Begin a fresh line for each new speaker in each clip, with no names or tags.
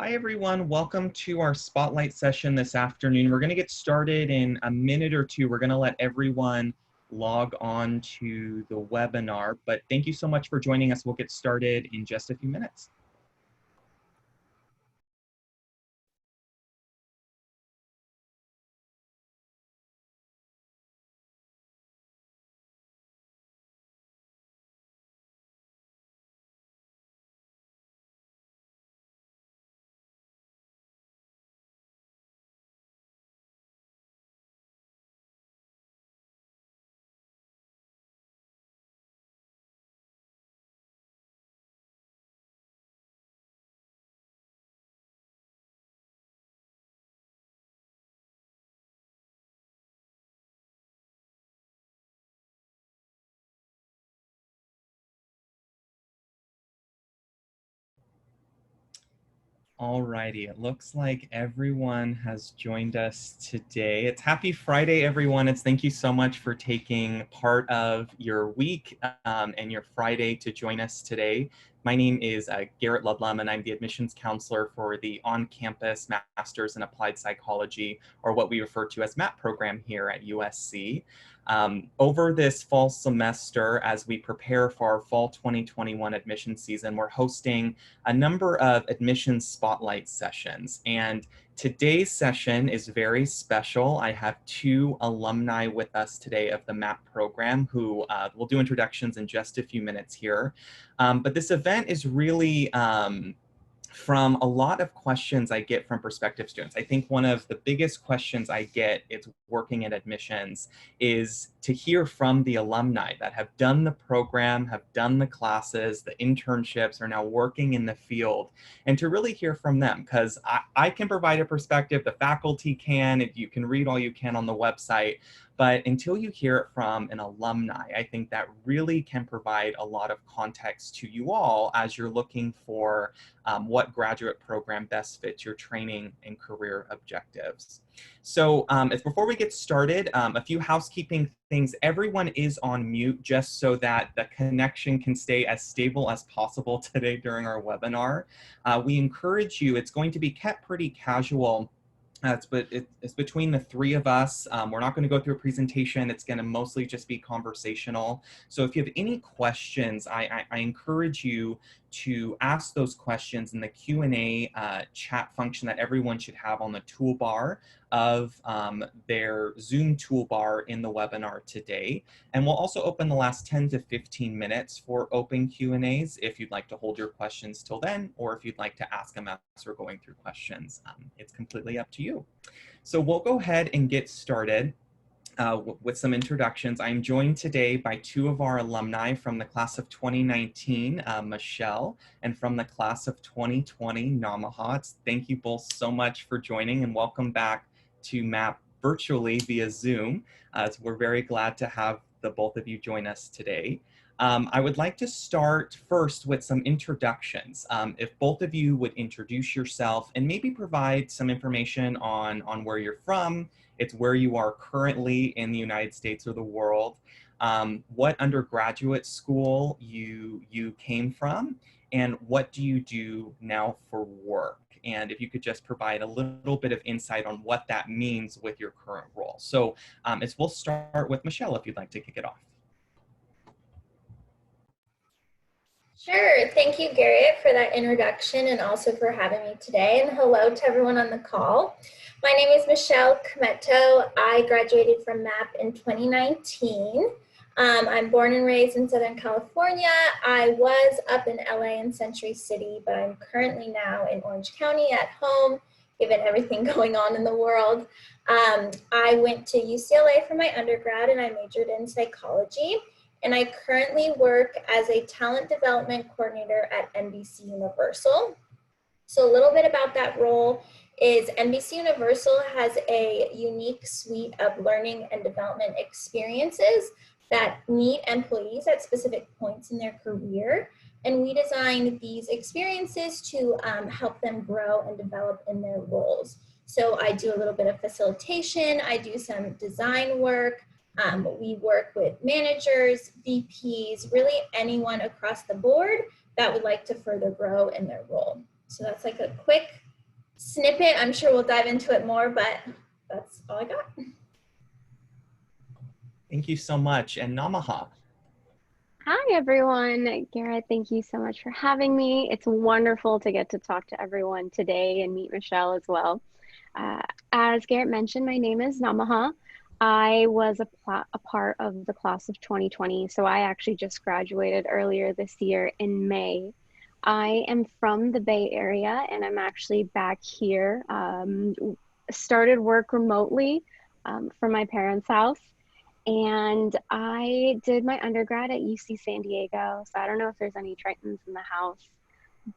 Hi, everyone. Welcome to our spotlight session this afternoon. We're going to get started in a minute or two. We're going to let everyone log on to the webinar, but thank you so much for joining us. We'll get started in just a few minutes. Alrighty, it looks like everyone has joined us today. It's Happy Friday, everyone. Thank you so much for taking part of your week and your Friday to join us today. My name is Garrett Ludlam, and I'm the admissions counselor for the on-campus Masters in Applied Psychology, or what we refer to as MAPP program here at USC. Over this fall semester, as we prepare for our fall 2021 admission season, we're hosting a number of admissions spotlight sessions. And today's session is very special. I have two alumni with us today of the MAPP program who will do introductions in just a few minutes here. But this event is really from a lot of questions I get from prospective students. I think one of the biggest questions I get is working in admissions is to hear from the alumni that have done the program, have done the classes, the internships, are now working in the field, and to really hear from them, because I can provide a perspective, the faculty can, you can read all you can on the website, but until you hear it from an alumni, I think that really can provide a lot of context to you all as you're looking for what graduate program best fits your training and career objectives. So before we get started, a few housekeeping things. Everyone is on mute just so that the connection can stay as stable as possible today during our webinar. We encourage you, it's going to be kept pretty casual. It's between the three of us. We're not going to go through a presentation. It's going to mostly just be conversational. So if you have any questions, I encourage you to ask those questions in the Q&A chat function that everyone should have on the toolbar of their Zoom toolbar in the webinar today. And we'll also open the last 10 to 15 minutes for open Q&As if you'd like to hold your questions till then, or if you'd like to ask them as we're going through questions. It's completely up to you. So we'll go ahead and get started with some introductions. I'm joined today by two of our alumni from the class of 2019, Michelle, and from the class of 2020, Namaha. Thank you both so much for joining, and welcome back to MAPP virtually via Zoom. So we're very glad to have the both of you join us today. I would like to start first with some introductions. If both of you would introduce yourself and maybe provide some information on where you're from, it's where you are currently in the United States or the world, what undergraduate school you came from, and what do you do now for work? And if you could just provide a little bit of insight on what that means with your current role. So we'll start with Michelle, if you'd like to kick it off.
Sure. Thank you, Garrett, for that introduction and also for having me today. And hello to everyone on the call. My name is Michelle Cometto. I graduated from MAPP in 2019. I'm born and raised in Southern California. I was up in LA and Century City, but I'm currently now in Orange County at home, given everything going on in the world. I went to UCLA for my undergrad and I majored in psychology. And I currently work as a talent development coordinator at NBC Universal. So a little bit about that role is NBC Universal has a unique suite of learning and development experiences that meet employees at specific points in their career. And we design these experiences to help them grow and develop in their roles. So I do a little bit of facilitation, I do some design work, we work with managers, VPs, really anyone across the board that would like to further grow in their role. So that's like a quick snippet. I'm sure we'll dive into it more, but that's all I got.
Thank you so much, and Namaha.
Hi, everyone. Garrett, thank you so much for having me. It's wonderful to get to talk to everyone today and meet Michelle as well. Uh, as Garrett mentioned, my name is Namaha. I was a part of the class of 2020, so I actually just graduated earlier this year in May. I am from the Bay Area and I'm actually back here. Started work remotely from my parents' house. And I did my undergrad at UC San Diego. So I don't know if there's any Tritons in the house,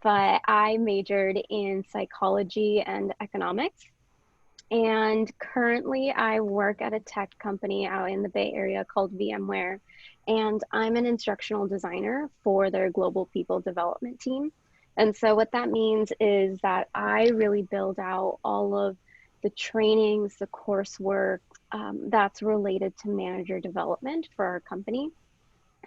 but I majored in psychology and economics. And currently, I work at a tech company out in the Bay Area called VMware. And I'm an instructional designer for their global people development team. And so, what that means is that I really build out all of the trainings, the coursework that's related to manager development for our company.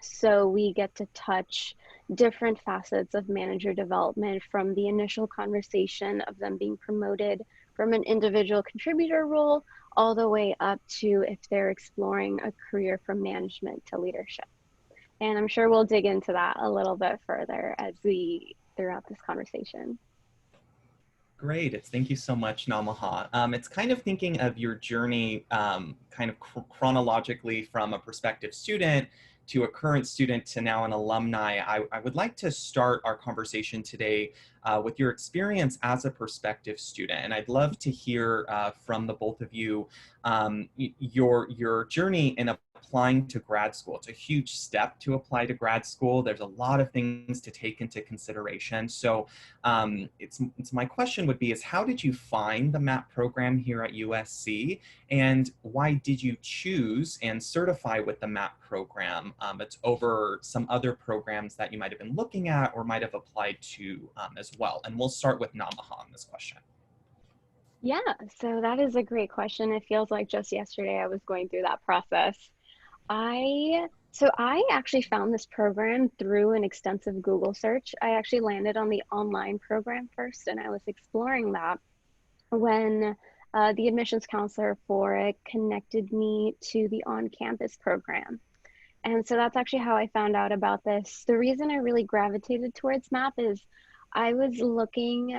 So we get to touch different facets of manager development from the initial conversation of them being promoted from an individual contributor role all the way up to if they're exploring a career from management to leadership. And I'm sure we'll dig into that a little bit further as we throughout this conversation.
Great. Thank you so much, Namaha. It's kind of thinking of your journey kind of chronologically from a prospective student to a current student to now an alumni. I would like to start our conversation today with your experience as a prospective student. And I'd love to hear from the both of you your journey in applying to grad school. It's a huge step to apply to grad school. There's a lot of things to take into consideration. So it's my question would be is how did you find the MAPP program here at USC, and why did you choose and certify with the MAPP program? It's over some other programs that you might have been looking at or might have applied to as well. And we'll start with Namaha on this question.
Yeah, so that is a great question. It feels like just yesterday I was going through that process. I actually found this program through an extensive Google search. I actually landed on the online program first, and I was exploring that when the admissions counselor for it connected me to the on-campus program. And so that's actually how I found out about this. The reason I really gravitated towards MAPP is I was looking,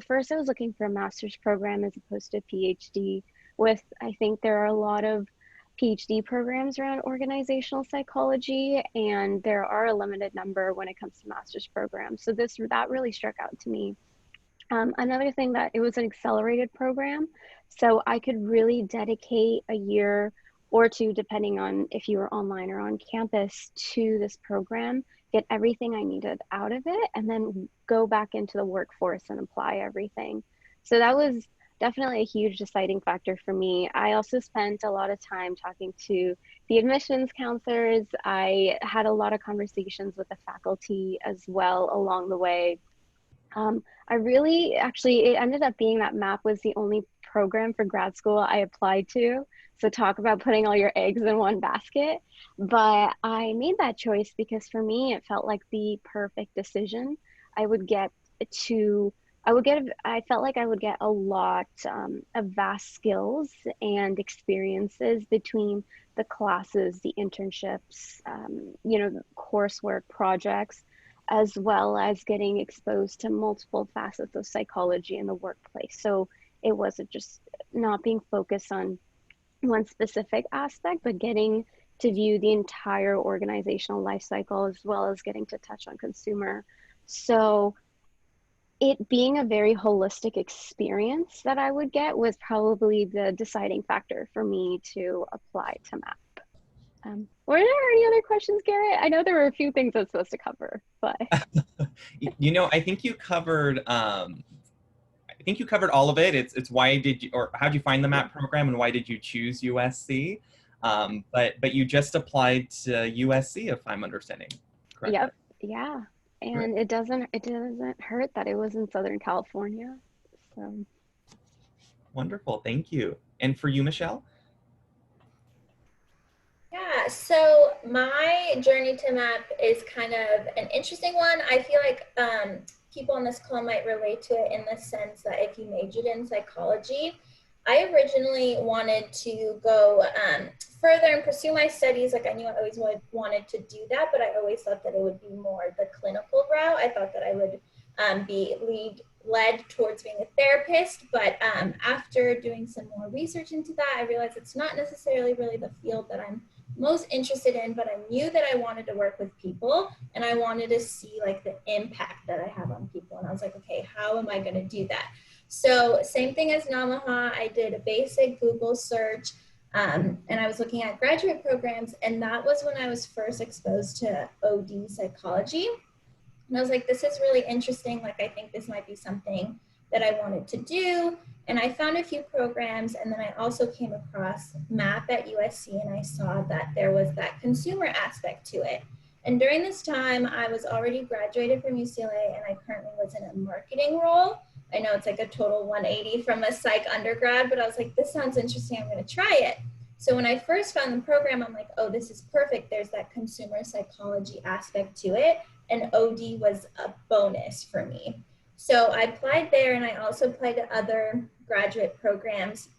first I was looking for a master's program as opposed to a PhD I think there are a lot of PhD programs around organizational psychology, and there are a limited number when it comes to master's programs. So that really struck out to me. Another thing that it was an accelerated program, so I could really dedicate a year or two, depending on if you were online or on campus, to this program, get everything I needed out of it, and then go back into the workforce and apply everything. So that was definitely a huge deciding factor for me. I also spent a lot of time talking to the admissions counselors. I had a lot of conversations with the faculty as well along the way. It ended up being that MAPP was the only program for grad school I applied to. So talk about putting all your eggs in one basket. But I made that choice because for me, it felt like the perfect decision. I would get to, I felt like I would get a lot of vast skills and experiences between the classes, the internships, coursework, projects, as well as getting exposed to multiple facets of psychology in the workplace. So it wasn't just not being focused on one specific aspect, but getting to view the entire organizational life cycle as well as getting to touch on consumer. So it being a very holistic experience that I would get was probably the deciding factor for me to apply to MAPP. Were there any other questions, Garrett? I know there were a few things I was supposed to cover, but
I think you covered all of it. It's why did you, or how did you find the MAPP program, and why did you choose USC? But you just applied to USC, if I'm understanding correctly.
Yep, yeah, and it doesn't hurt that it was in Southern California. So
wonderful, thank you. And for you, Michelle?
Yeah, so my journey to MAPP is kind of an interesting one. I feel like people on this call might relate to it in the sense that if you majored in psychology, I originally wanted to go further and pursue my studies. Like I knew I always wanted to do that, but I always thought that it would be more the clinical route. I thought that I would be led towards being a therapist, but after doing some more research into that, I realized it's not necessarily really the field that I'm most interested in, but I knew that I wanted to work with people and I wanted to see like the impact that I have on people. And I was like, okay, how am I going to do that? So same thing as Namaha, I did a basic Google search and I was looking at graduate programs, and that was when I was first exposed to OD psychology. And I was like, this is really interesting. Like, I think this might be something that I wanted to do. And I found a few programs. And then I also came across MAPP at USC, and I saw that there was that consumer aspect to it. And during this time, I was already graduated from UCLA, and I currently was in a marketing role. I know it's like a total 180 from a psych undergrad, but I was like, this sounds interesting. I'm going to try it. So when I first found the program, I'm like, oh, this is perfect. There's that consumer psychology aspect to it. And OD was a bonus for me. So I applied there, and I also applied to other graduate programs.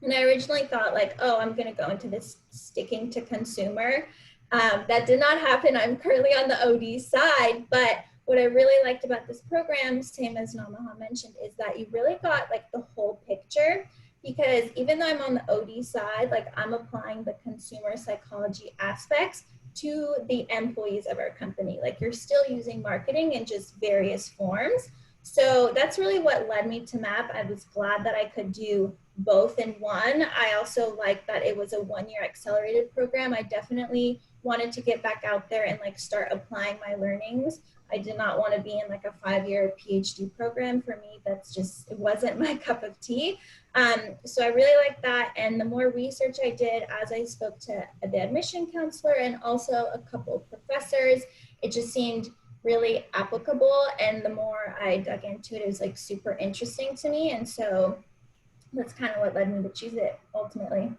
And I originally thought like, oh, I'm going to go into this sticking to consumer. That did not happen. I'm currently on the OD side, but what I really liked about this program, same as Namaha mentioned, is that you really got like the whole picture, because even though I'm on the OD side, like I'm applying the consumer psychology aspects to the employees of our company. Like you're still using marketing in just various forms. So that's really what led me to MAPP. I was glad that I could do both in one. I also liked that it was a 1-year accelerated program. I definitely wanted to get back out there and like start applying my learnings. I did not want to be in like a 5-year PhD program. For me, that's just, it wasn't my cup of tea. So I really liked that. And the more research I did as I spoke to the admission counselor and also a couple of professors, it just seemed really applicable. And the more I dug into it, it was like super interesting to me. And so that's kind of what led me to choose it ultimately.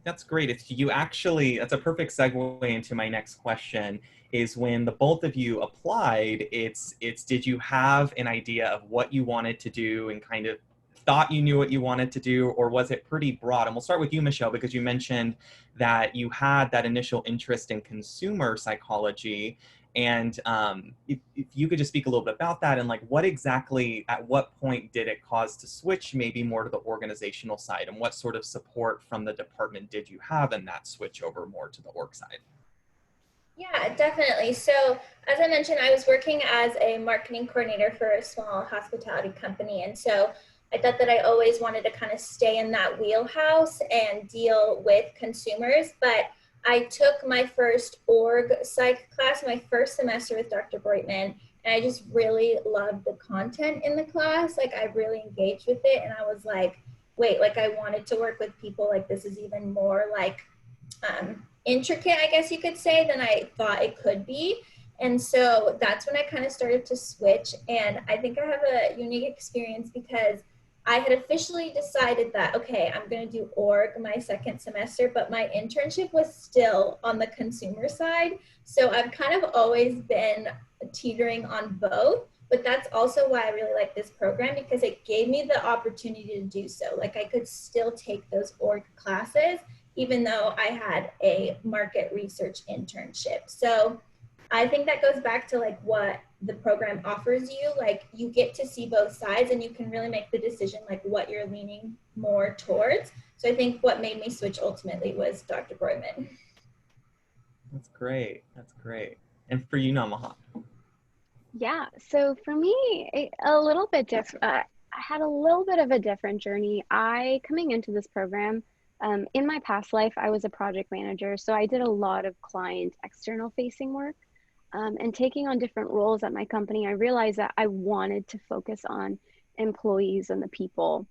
That's great. It's you actually, that's a perfect segue into my next question is when the both of you applied, it's did you have an idea of what you wanted to do and kind of thought you knew what you wanted to do, or was it pretty broad? And we'll start with you, Michelle, because you mentioned that you had that initial interest in consumer psychology. And if you could just speak a little bit about that and like what exactly, at what point did it cause to switch maybe more to the organizational side, and what sort of support from the department did you have in that switch over more to the org side?
Yeah, definitely. So as I mentioned, I was working as a marketing coordinator for a small hospitality company. And so I thought that I always wanted to kind of stay in that wheelhouse and deal with consumers. But I took my first org psych class, my first semester with Dr. Breitman, and I just really loved the content in the class. Like I really engaged with it. And I was like, wait, like I wanted to work with people. Like this is even more like intricate, I guess you could say, than I thought it could be. And so that's when I kind of started to switch. And I think I have a unique experience because I had officially decided that, okay, I'm going to do org my second semester, but my internship was still on the consumer side. So I've kind of always been teetering on both. But that's also why I really like this program, because it gave me the opportunity to do so. Like I could still take those org classes even though I had a market research internship. So I think that goes back to like what the program offers you. Like you get to see both sides and you can really make the decision like what you're leaning more towards. So I think what made me switch ultimately was Dr. Broyman.
That's great. That's great. And for you, Namaha?
Yeah, so for me, a little bit different. I had a little bit of a different journey. Coming into this program, in my past life, I was a project manager, so I did a lot of client external facing work. And taking on different roles at my company, I realized that I wanted to focus on employees and the people.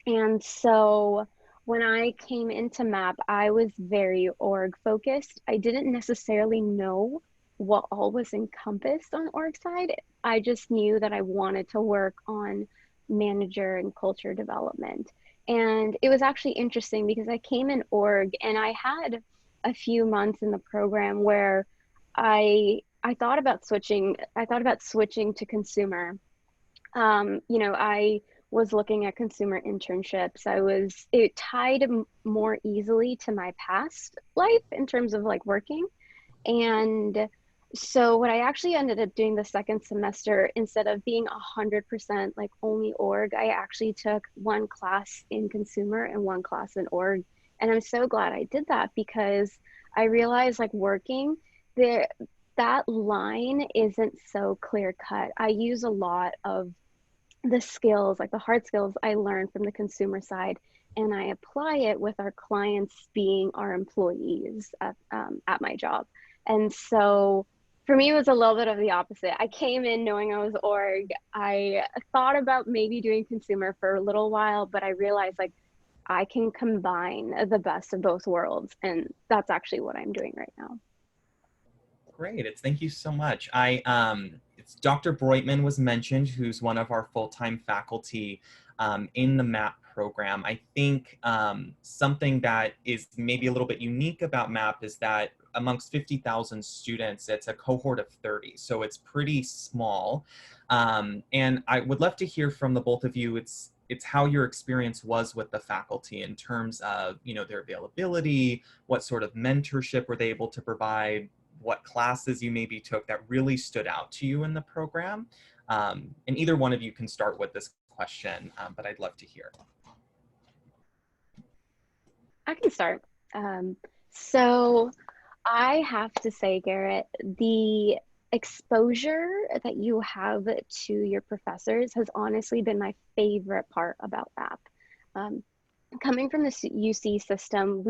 And so when I came into MAPP, I was very org focused. I didn't necessarily know what all was encompassed on org side. I just knew that I wanted to work on manager and culture development. And it was actually interesting because I came in org and I had a few months in the program where I I thought about switching to consumer. I was looking at consumer internships. It tied more easily to my past life in terms of like working. And so what I actually ended up doing the second semester, instead of being 100% like only org, I actually took one class in consumer and one class in org. And I'm so glad I did that, because I realized like working there, that line isn't so clear cut. I use a lot of the skills, like the hard skills I learned from the consumer side, and I apply it with our clients being our employees at my job. And so for me, it was a little bit of the opposite. I came in knowing I was org. I thought about maybe doing consumer for a little while, but I realized like I can combine the best of both worlds. And that's actually what I'm doing right now.
Great. Thank you so much. It's Dr. Breutman was mentioned, who's one of our full-time faculty in the MAPP program. I think something that is maybe a little bit unique about MAPP is that amongst 50,000 students, it's a cohort of 30, so it's pretty small. And I would love to hear from the both of you. It's how your experience was with the faculty in terms of, their availability, what sort of mentorship were they able to provide, what classes you maybe took that really stood out to you in the program. And either one of you can start with this question, but I'd love to hear.
I can start. So I have to say, Garrett, the exposure that you have to your professors has honestly been my favorite part about MAPP. Coming from the UC system,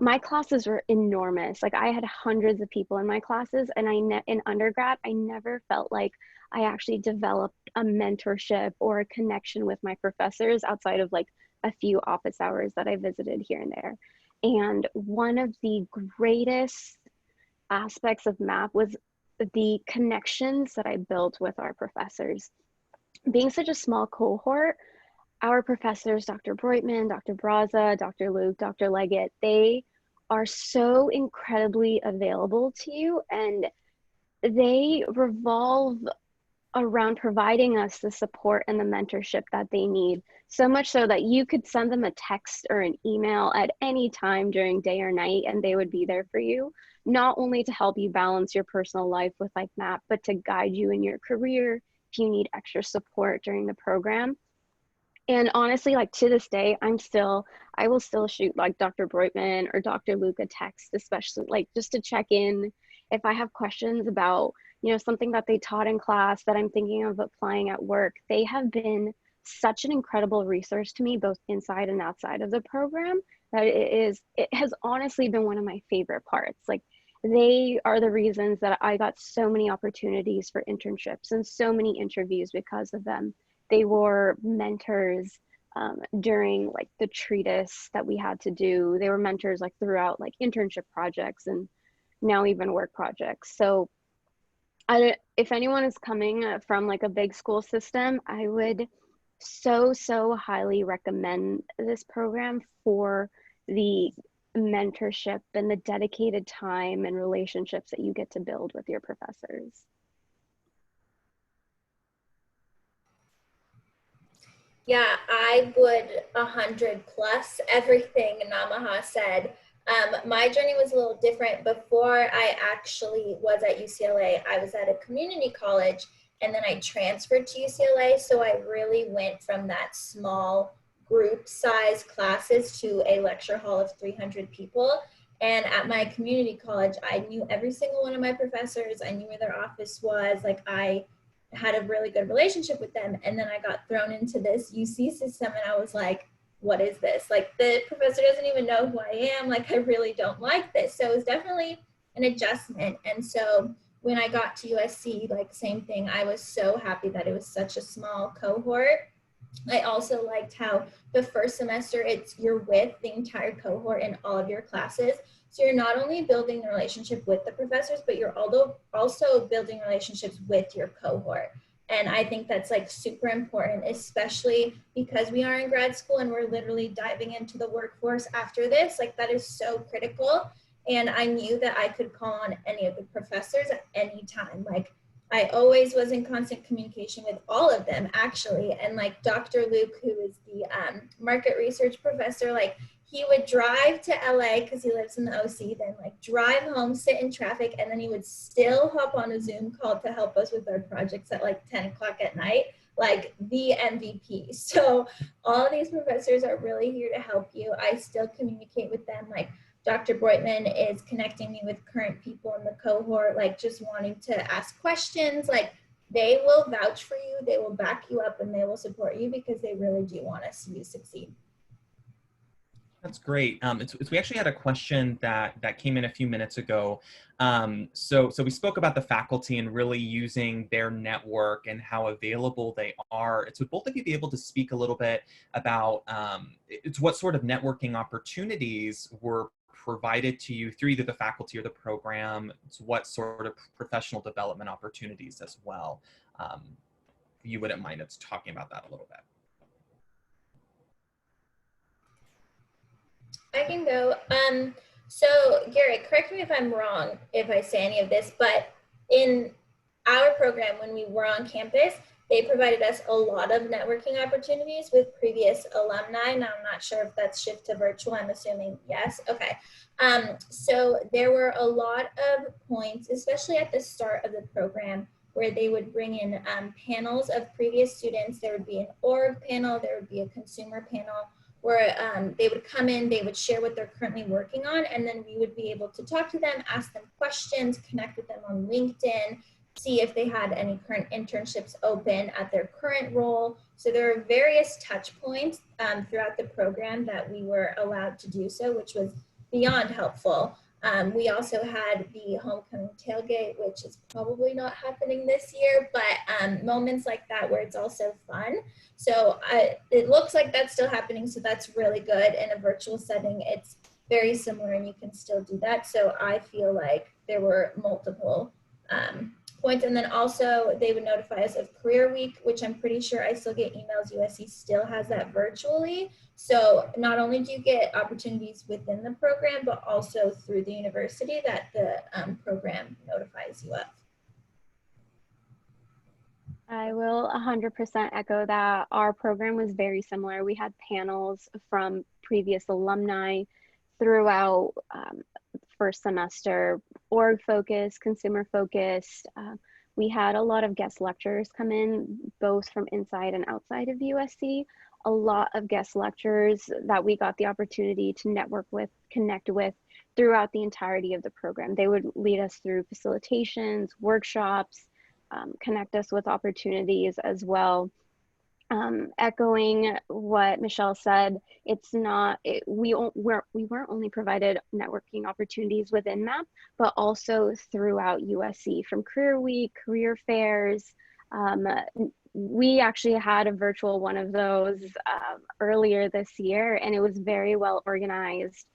my classes were enormous. Like I had hundreds of people in my classes, and in undergrad, I never felt like I actually developed a mentorship or a connection with my professors outside of like a few office hours that I visited here and there. And one of the greatest aspects of MAPP was the connections that I built with our professors. Being such a small cohort, our professors, Dr. Breutman, Dr. Braza, Dr. Luke, Dr. Leggett, they are so incredibly available to you, and they revolve around providing us the support and the mentorship that they need. So much so that you could send them a text or an email at any time during day or night, and they would be there for you, not only to help you balance your personal life with like MAPP, but to guide you in your career if you need extra support during the program. And honestly, like to this day, I will still shoot like Dr. Breutman or Dr. Luke a text, especially like just to check in if I have questions about, something that they taught in class that I'm thinking of applying at work. They have been such an incredible resource to me, both inside and outside of the program, that it has honestly been one of my favorite parts. Like they are the reasons that I got so many opportunities for internships and so many interviews because of them. They were mentors during like the treatise that we had to do. They were mentors like throughout like internship projects and now even work projects. So if anyone is coming from like a big school system, I would so highly recommend this program for the mentorship and the dedicated time and relationships that you get to build with your professors.
Yeah, I would 100 plus everything Namaha said. My journey was a little different. Before I actually was at UCLA, I was at a community college, and then I transferred to UCLA. So I really went from that small group size classes to a lecture hall of 300 people. And at my community college, I knew every single one of my professors. I knew where their office was. Like I had a really good relationship with them. And then I got thrown into this UC system, and I was like, what is this? Like the professor doesn't even know who I am. Like I really don't like this. So it was definitely an adjustment. And so when I got to USC, like same thing, I was so happy that it was such a small cohort. I also liked how the first semester you're with the entire cohort in all of your classes. So you're not only building the relationship with the professors, but you're also building relationships with your cohort. And I think that's like super important, especially because we are in grad school and we're literally diving into the workforce after this. Like that is so critical. And I knew that I could call on any of the professors at any time. Like, I always was in constant communication with all of them, actually. And like Dr. Luke, who is the market research professor, like he would drive to LA because he lives in the OC, then like drive home, sit in traffic, and then he would still hop on a Zoom call to help us with our projects at like 10 o'clock at night, like the MVP. So all of these professors are really here to help you. I still communicate with them. Like Dr. Breutman is connecting me with current people in the cohort, like just wanting to ask questions. Like they will vouch for you, they will back you up, and they will support you because they really do want to see you succeed.
That's great. We actually had a question that came in a few minutes ago. So we spoke about the faculty and really using their network and how available they are. Would both of you be able to speak a little bit about what sort of networking opportunities were provided to you through either the faculty or the program? What sort of professional development opportunities as well? If you wouldn't mind us talking about that a little bit.
I can go. So Garrett, correct me if I'm wrong if I say any of this, but in our program, when we were on campus, they provided us a lot of networking opportunities with previous alumni. Now, I'm not sure if that's shift to virtual. I'm assuming yes. Okay. So there were a lot of points, especially at the start of the program, where they would bring in panels of previous students. There would be an org panel, there would be a consumer panel, where they would come in, they would share what they're currently working on, and then we would be able to talk to them, ask them questions, connect with them on LinkedIn, see if they had any current internships open at their current role. So there are various touch points throughout the program that we were allowed to do so, which was beyond helpful. We also had the homecoming tailgate, which is probably not happening this year, but moments like that where it's also fun. So it looks like that's still happening, so that's really good. In a virtual setting, it's very similar and you can still do that. So I feel like there were multiple points. And then also they would notify us of Career Week, which I'm pretty sure I still get emails. USC still has that virtually. So not only do you get opportunities within the program, but also through the university that the program notifies you of.
I will 100% echo that. Our program was very similar. We had panels from previous alumni throughout first semester, org focused, consumer focused. We had a lot of guest lecturers come in, both from inside and outside of USC. A lot of guest lecturers that we got the opportunity to network with, connect with throughout the entirety of the program. They would lead us through facilitations, workshops, connect us with opportunities as well. Echoing what Michelle said, it's not, we weren't only provided networking opportunities within MAPP, but also throughout USC, from Career Week, career fairs. We actually had a virtual one of those earlier this year, and it was very well organized.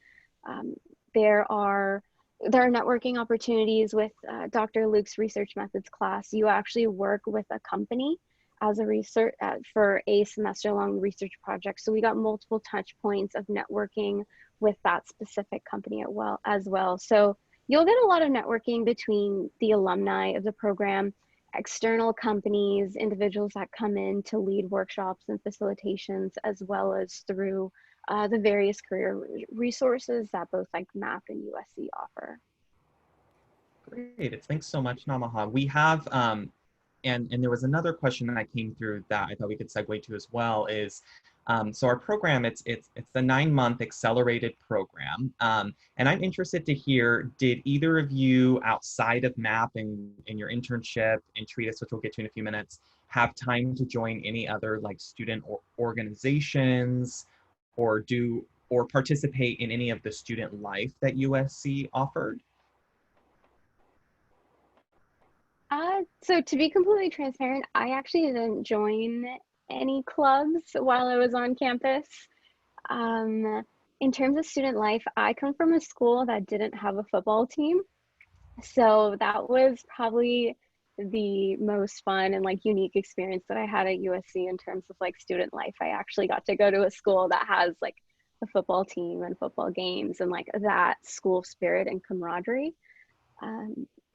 There are networking opportunities with Dr. Luke's research methods class. You actually work with a company as a research for a semester-long research project. So we got multiple touch points of networking with that specific company as well. So you'll get a lot of networking between the alumni of the program, external companies, individuals that come in to lead workshops and facilitations, as well as through the various career resources that both like MAPP and USC offer.
Great, thanks so much, Namaha. We have, and there was another question that came through that I thought we could segue to as well is, so our program, it's the 9-month accelerated program. And I'm interested to hear, did either of you outside of MAPP and in your internship in Treatise, which we'll get to in a few minutes, have time to join any other like student organizations or participate in any of the student life that USC offered?
So to be completely transparent, I actually didn't join any clubs while I was on campus. In terms of student life, I come from a school that didn't have a football team. So that was probably the most fun and like unique experience that I had at USC in terms of like student life. I actually got to go to a school that has like the football team and football games and like that school spirit and camaraderie.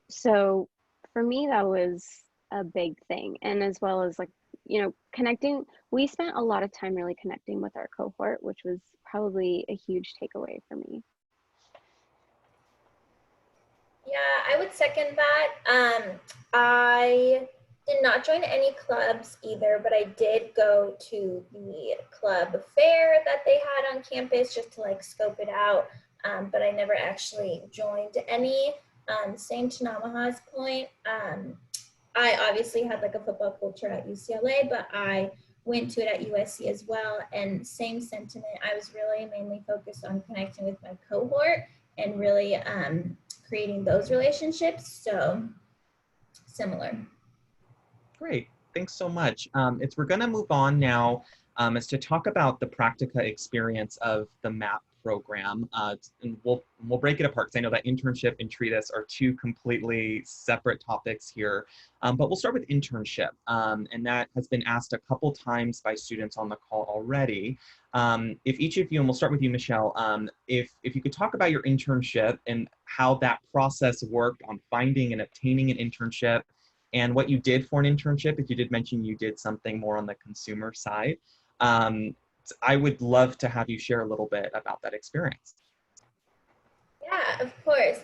So for me, that was a big thing. And as well as like, you know, connecting, we spent a lot of time really connecting with our cohort, which was probably a huge takeaway for me.
Yeah, I would second that. I did not join any clubs either, but I did go to the club fair that they had on campus just to like scope it out. But I never actually joined any. Same to Namaha's point. I obviously had like a football culture at UCLA, but I went to it at USC as well. And same sentiment. I was really mainly focused on connecting with my cohort and really creating those relationships. So similar.
Great. Thanks so much. We're going to move on now is to talk about the practica experience of the MAPP program. And we'll break it apart because I know that internship and treatise are two completely separate topics here. But we'll start with internship. And that has been asked a couple times by students on the call already. If each of you, and we'll start with you, Michelle, if you could talk about your internship and how that process worked on finding and obtaining an internship, and what you did for an internship, if you did mention you did something more on the consumer side. I would love to have you share a little bit about that experience.
Yeah, of course.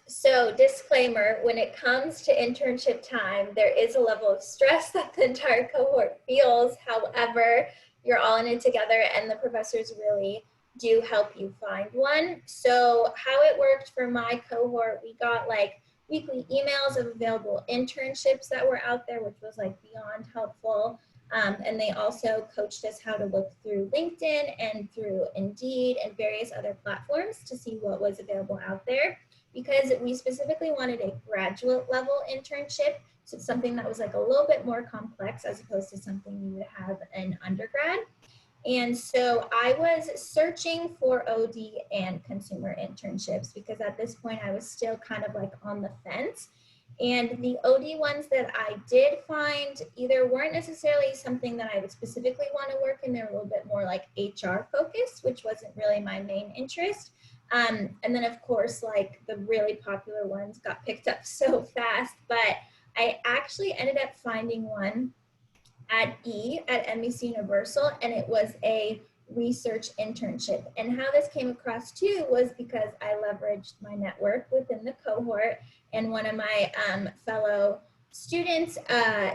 So disclaimer, when it comes to internship time, there is a level of stress that the entire cohort feels. However, you're all in it together and the professors really do help you find one. So how it worked for my cohort, we got like weekly emails of available internships that were out there, which was like beyond helpful. And they also coached us how to look through LinkedIn and through Indeed and various other platforms to see what was available out there, because we specifically wanted a graduate level internship. So it's something that was like a little bit more complex as opposed to something you would have in undergrad. And so I was searching for OD and consumer internships because at this point I was still kind of like on the fence. And the OD ones that I did find either weren't necessarily something that I would specifically want to work in. They're a little bit more like HR focused, which wasn't really my main interest. And then of course, like the really popular ones got picked up so fast, but I actually ended up finding one at NBC Universal, and it was a research internship. And how this came across too was because I leveraged my network within the cohort, and one of my fellow students,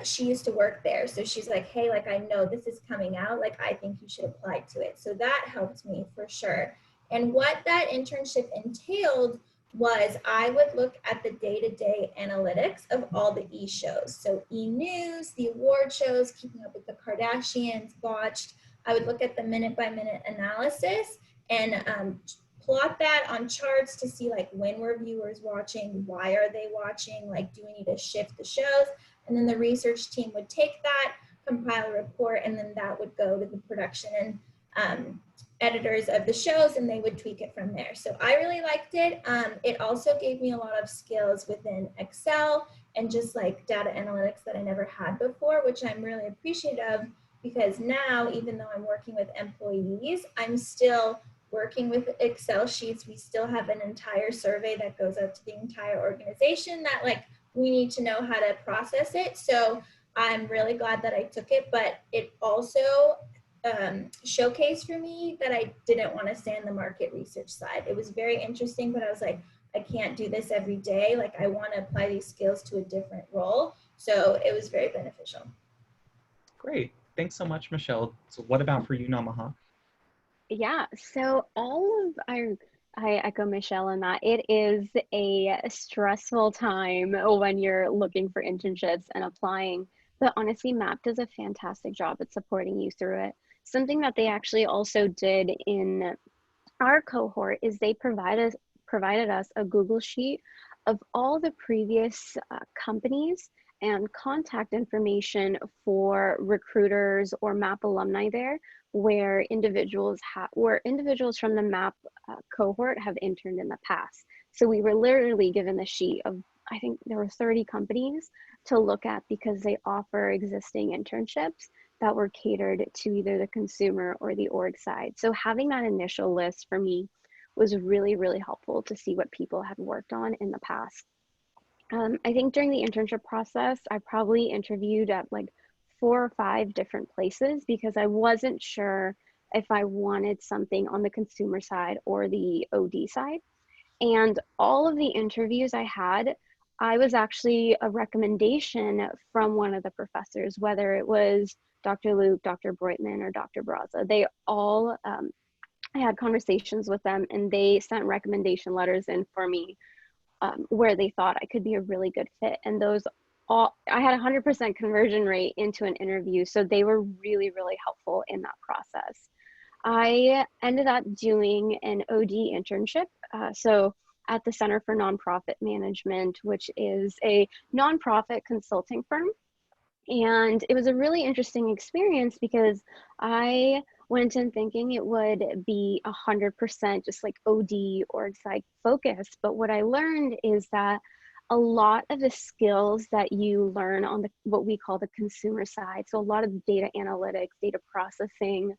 she used to work there. So she's like, hey, like I know this is coming out, like I think you should apply to it. So that helped me for sure. And what that internship entailed was I would look at the day-to-day analytics of all the e-shows. So e-news, the award shows, keeping up with the Kardashians, Watched. I would look at the minute-by-minute analysis and plot that on charts to see like when were viewers watching, why are they watching, like do we need to shift the shows? And then the research team would take that, compile a report, and then that would go to the production and editors of the shows, and they would tweak it from there. So I really liked it. It also gave me a lot of skills within Excel and just like data analytics that I never had before, which I'm really appreciative of, because now, even though I'm working with employees, I'm still working with Excel sheets. We still have an entire survey that goes out to the entire organization that like we need to know how to process it. So I'm really glad that I took it, but it also showcase for me that I didn't want to stay on the market research side. It was very interesting, but I was like, I can't do this every day. Like I want to apply these skills to a different role. So it was very beneficial.
Great. Thanks so much, Michelle. So what about for you, Namaha?
Yeah, so I echo Michelle in that it is a stressful time when you're looking for internships and applying, but honestly, MAPP does a fantastic job at supporting you through it. Something that they actually also did in our cohort is they provided us a Google sheet of all the previous companies and contact information for recruiters or MAPP alumni there, where individuals from the MAPP cohort have interned in the past. So we were literally given the sheet of, I think there were 30 companies to look at because they offer existing internships. that were catered to either the consumer or the org side. So having that initial list for me was really, really helpful to see what people had worked on in the past. I think during the internship process, I probably interviewed at like 4 or 5 different places because I wasn't sure if I wanted something on the consumer side or the OD side. And all of the interviews I had, I was actually a recommendation from one of the professors, whether it was Dr. Luke, Dr. Breutman, or Dr. Braza. They all, I had conversations with them and they sent recommendation letters in for me where they thought I could be a really good fit. And those all, I had 100% conversion rate into an interview. So they were really, really helpful in that process. I ended up doing an OD internship. So at the Center for Nonprofit Management, which is a nonprofit consulting firm. And it was a really interesting experience because I went in thinking it would be 100% just like OD org site focus. But what I learned is that a lot of the skills that you learn on the what we call the consumer side, so a lot of data analytics, data processing,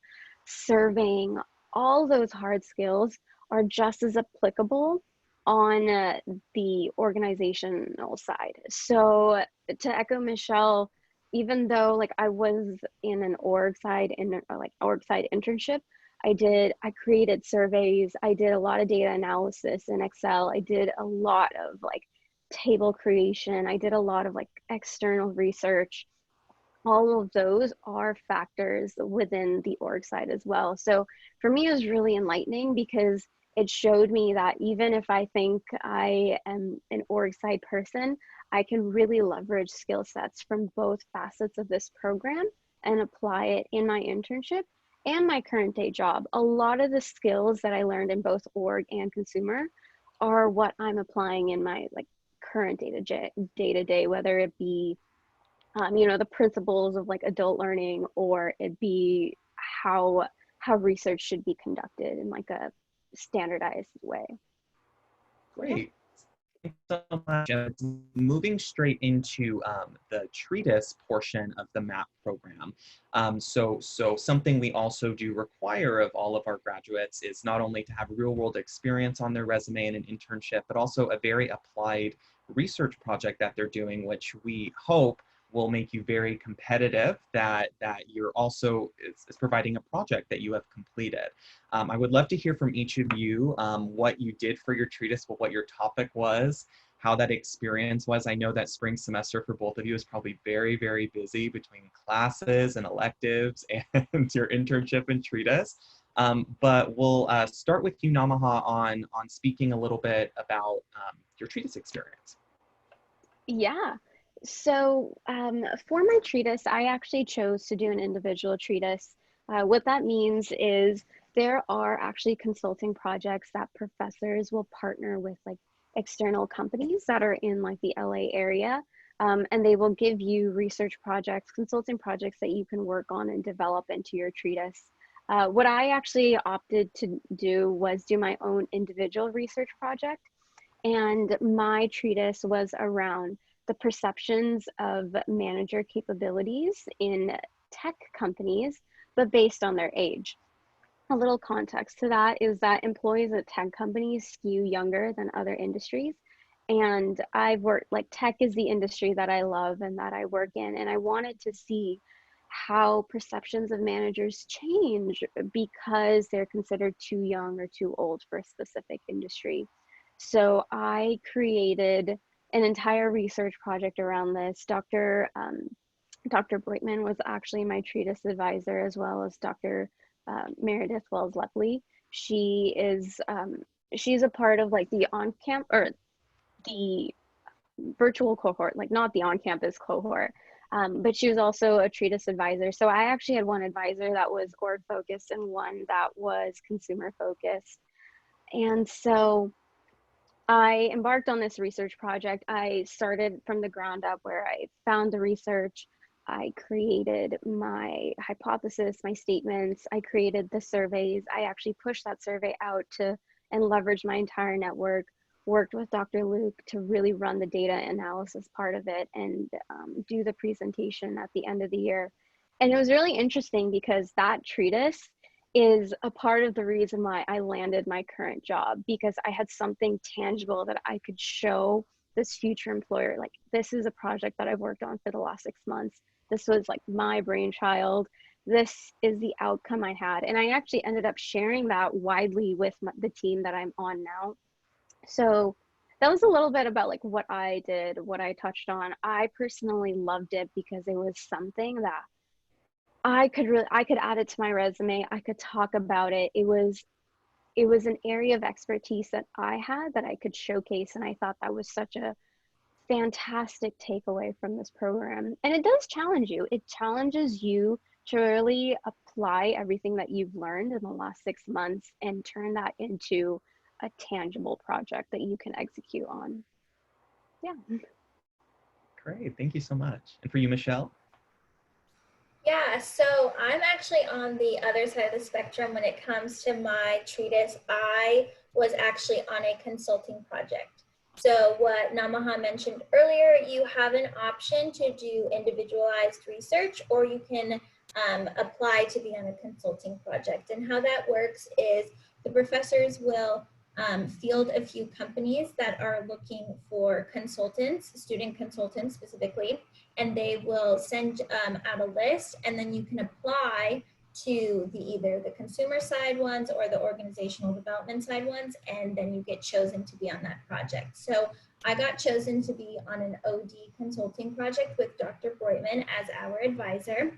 surveying, all those hard skills are just as applicable on the organizational side. So to echo Michelle, even though like I was in an org side internship, I created surveys, I did a lot of data analysis in Excel, I did a lot of like table creation, I did a lot of like external research. All of those are factors within the org side as well. So for me, it was really enlightening because it showed me that even if I think I am an org side person, I can really leverage skill sets from both facets of this program and apply it in my internship and my current day job. A lot of the skills that I learned in both org and consumer are what I'm applying in my like current day-to-day, whether it be the principles of like adult learning, or it be how research should be conducted in like a standardized way.
Great. Thanks so much. Moving straight into the treatise portion of the MAPP program. So something we also do require of all of our graduates is not only to have real world experience on their resume in an internship, but also a very applied research project that they're doing, which we hope will make you very competitive, that you're also is providing a project that you have completed. I would love to hear from each of you what you did for your treatise, what your topic was, how that experience was. I know that spring semester for both of you is probably very, very busy between classes and electives and your internship and treatise. But we'll start with you, Namaha, on speaking a little bit about your treatise experience.
Yeah. So for my treatise, I actually chose to do an individual treatise. What that means is there are actually consulting projects that professors will partner with like external companies that are in like the LA area. And they will give you research projects, consulting projects that you can work on and develop into your treatise. What I actually opted to do was do my own individual research project. And my treatise was around the perceptions of manager capabilities in tech companies, but based on their age. A little context to that is that employees at tech companies skew younger than other industries. And I've worked, like tech is the industry that I love and that I work in. And I wanted to see how perceptions of managers change because they're considered too young or too old for a specific industry. So I created an entire research project around this. Dr. Breutman was actually my treatise advisor, as well as Dr. Meredith Wells-Lepley. She's a part of like the on-camp or the virtual cohort, like not the on-campus cohort, but she was also a treatise advisor. So I actually had one advisor that was org focused and one that was consumer focused. And so I embarked on this research project. I started from the ground up where I found the research. I created my hypothesis, my statements. I created the surveys. I actually pushed that survey out to and leveraged my entire network, worked with Dr. Luke to really run the data analysis part of it and do the presentation at the end of the year. And it was really interesting because that treatise is a part of the reason why I landed my current job, because I had something tangible that I could show this future employer. Like, this is a project that I've worked on for the last 6 months. This was like my brainchild. This is the outcome I had. And I actually ended up sharing that widely with the team that I'm on now. So that was a little bit about like what I did, what I touched on. I personally loved it because it was something that I could add it to my resume. I could talk about it. It was an area of expertise that I had that I could showcase, and I thought that was such a fantastic takeaway from this program. And it does challenge you. It challenges you to really apply everything that you've learned in the last 6 months and turn that into a tangible project that you can execute on. Yeah.
Great, thank you so much. And for you, Michelle?
Yeah, so I'm actually on the other side of the spectrum when it comes to my treatise. I was actually on a consulting project. So what Namaha mentioned earlier, you have an option to do individualized research, or you can apply to be on a consulting project. And how that works is the professors will field a few companies that are looking for consultants, student consultants specifically, and they will send out a list, and then you can apply to either the consumer side ones or the organizational development side ones, and then you get chosen to be on that project. So I got chosen to be on an OD consulting project with Dr. Breutman as our advisor,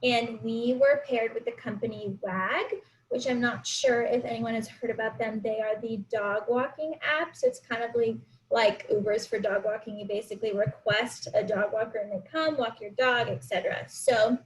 and we were paired with the company WAG, which I'm not sure if anyone has heard about them. They are the dog walking app. So it's kind of like Ubers for dog walking. You basically request a dog walker and they come walk your dog, etc. So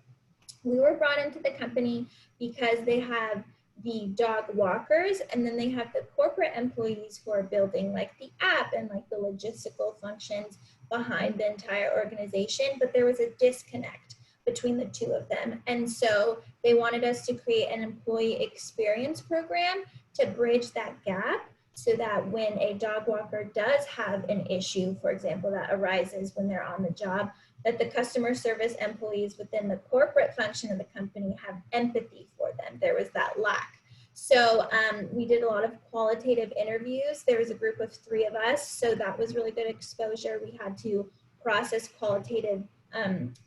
we were brought into the company because they have the dog walkers, and then they have the corporate employees who are building like the app and like the logistical functions behind the entire organization. But there was a disconnect between the two of them. And so they wanted us to create an employee experience program to bridge that gap, so that when a dog walker does have an issue, for example, that arises when they're on the job, that the customer service employees within the corporate function of the company have empathy for them. There was that lack. So we did a lot of qualitative interviews. There was a group of 3 of us, so that was really good exposure. We had to process qualitative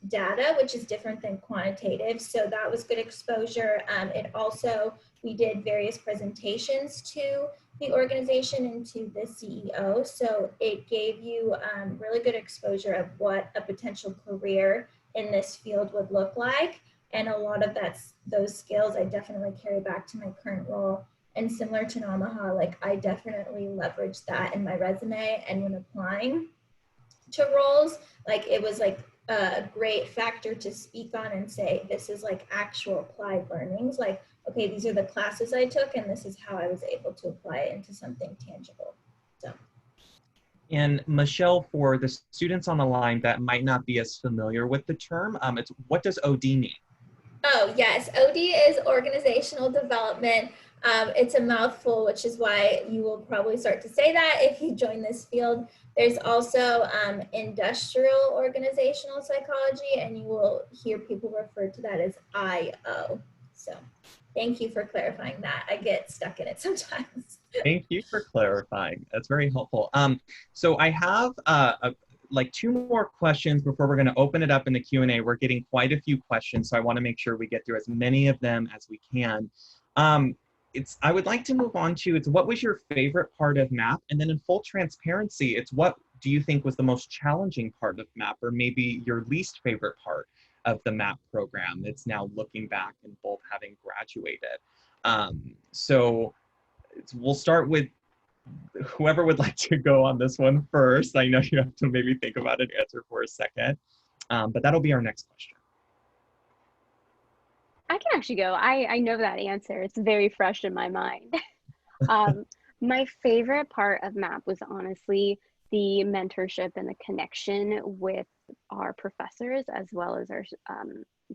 data, which is different than quantitative. So that was good exposure. It also, we did various presentations to the organization and to the CEO. So it gave you really good exposure of what a potential career in this field would look like. And a lot of those skills I definitely carry back to my current role. And similar to Namaha, like I definitely leveraged that in my resume, and when applying to roles, like it was like a great factor to speak on and say, this is like actual applied learnings. Like, okay, these are the classes I took, and this is how I was able to apply it into something tangible. So.
And Michelle, for the students on the line that might not be as familiar with the term, what does OD mean?
Oh, yes. OD is organizational development. It's a mouthful, which is why you will probably start to say that if you join this field. There's also industrial organizational psychology, and you will hear people refer to that as IO. So thank you for clarifying that. I get stuck in it sometimes.
Thank you for clarifying. That's very helpful. So I have like 2 more questions before we're going to open it up in the Q&A. We're getting quite a few questions, so I want to make sure we get through as many of them as we can. I would like to move on to, what was your favorite part of MAPP? And then in full transparency, what do you think was the most challenging part of MAPP, or maybe your least favorite part of the MAPP program? It's now looking back and both having graduated. So we'll start with whoever would like to go on this one first. I know you have to maybe think about an answer for a second, but that'll be our next question.
I can actually go. I know that answer. It's very fresh in my mind. My favorite part of MAPP was honestly the mentorship and the connection with our professors as well as our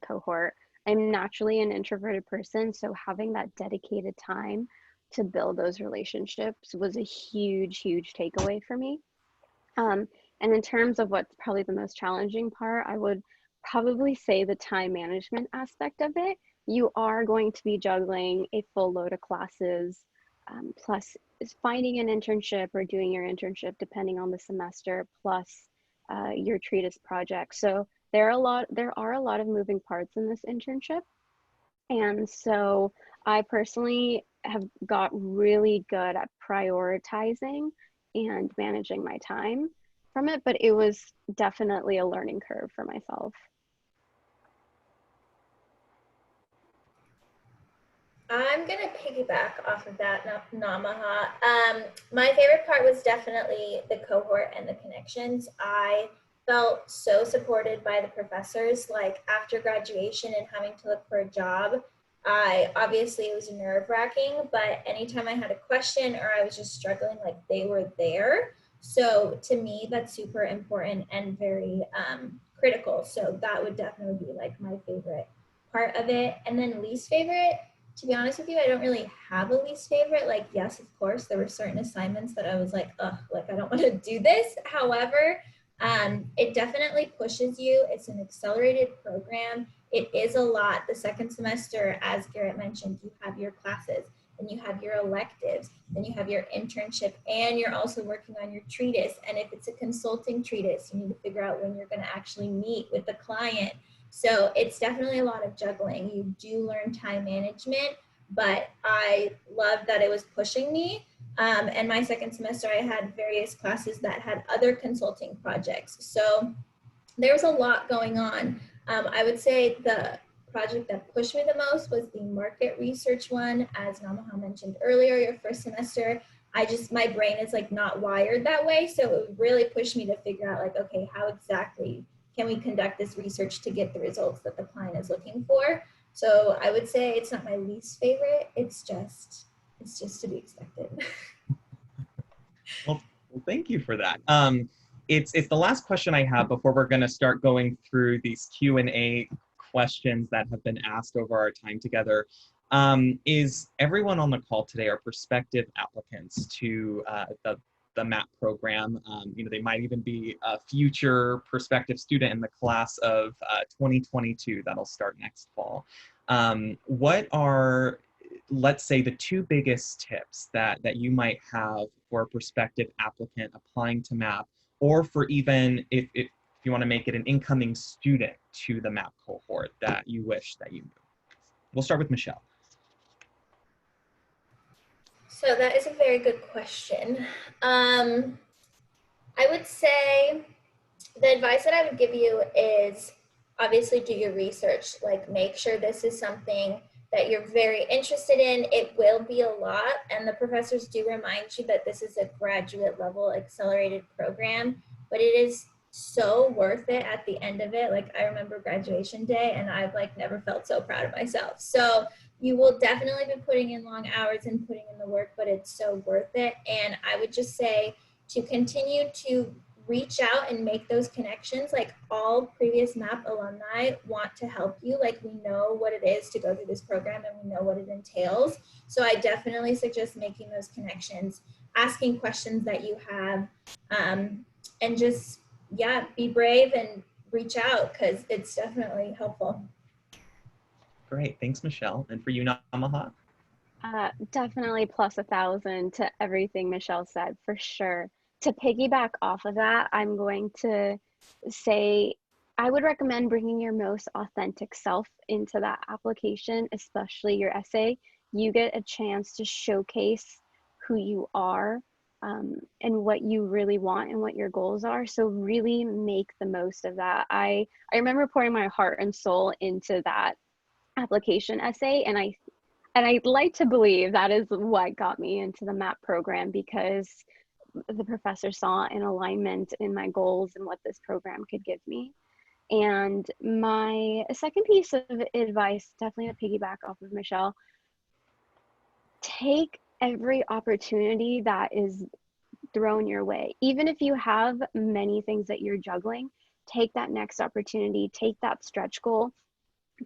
cohort. I'm naturally an introverted person, so having that dedicated time to build those relationships was a huge, huge takeaway for me. And in terms of what's probably the most challenging part, I would probably say the time management aspect of it. You are going to be juggling a full load of classes, plus finding an internship or doing your internship depending on the semester, plus your treatise project. So there are a lot of moving parts in this internship. And so I personally have got really good at prioritizing and managing my time from it, but it was definitely a learning curve for myself.
I'm gonna piggyback off of that, Namaha. My favorite part was definitely the cohort and the connections. I felt so supported by the professors. Like after graduation and having to look for a job, I obviously it was nerve wracking, but anytime I had a question or I was just struggling, like they were there. So to me, that's super important and very critical. So that would definitely be like my favorite part of it. And then least favorite, to be honest with you, I don't really have a least favorite. Like, yes, of course, there were certain assignments that I was like, ugh, like I don't want to do this. However, it definitely pushes you. It's an accelerated program. It is a lot. The second semester, as Garrett mentioned, you have your classes, then you have your electives, then you have your internship, and you're also working on your treatise. And if it's a consulting treatise, you need to figure out when you're going to actually meet with the client. So it's definitely a lot of juggling. You do learn time management, but I love that it was pushing me. And my second semester, I had various classes that had other consulting projects. So there was a lot going on. I would say the project that pushed me the most was the market research one. As Namaha mentioned earlier, your first semester, my brain is like not wired that way. So it really pushed me to figure out like, okay, how exactly can we conduct this research to get the results that the client is looking for? So I would say it's not my least favorite. It's just to be expected.
Well, thank you for that. It's the last question I have before we're going to start going through these Q&A questions that have been asked over our time together. Is everyone on the call today are prospective applicants to the MAPP program? They might even be a future prospective student in the class of 2022 that'll start next fall. What are, let's say, the two biggest tips that you might have for a prospective applicant applying to MAPP, or for even if you want to make it an incoming student to the MAPP cohort that you wish that you knew? We'll start with Michelle.
So that is a very good question. I would say the advice that I would give you is obviously do your research. Like make sure this is something that you're very interested in. It will be a lot, and the professors do remind you that this is a graduate level accelerated program, but it is so worth it at the end of it. Like I remember graduation day and I've like never felt so proud of myself. So you will definitely be putting in long hours and putting in the work, but it's so worth it. And I would just say to continue to reach out and make those connections. Like all previous MAPP alumni want to help you. Like we know what it is to go through this program and we know what it entails. So I definitely suggest making those connections, asking questions that you have, and just, yeah, be brave and reach out because it's definitely helpful.
Great, thanks, Michelle. And for you, Namaha?
Definitely plus 1,000 to everything Michelle said, for sure. To piggyback off of that, I'm going to say I would recommend bringing your most authentic self into that application, especially your essay. You get a chance to showcase who you are, and what you really want and what your goals are. So really make the most of that. I remember pouring my heart and soul into that application essay, and I'd like to believe that is what got me into the MAPP program, because the professor saw an alignment in my goals and what this program could give me. And my second piece of advice, definitely to piggyback off of Michelle, take every opportunity that is thrown your way. Even if you have many things that you're juggling, take that next opportunity, take that stretch goal,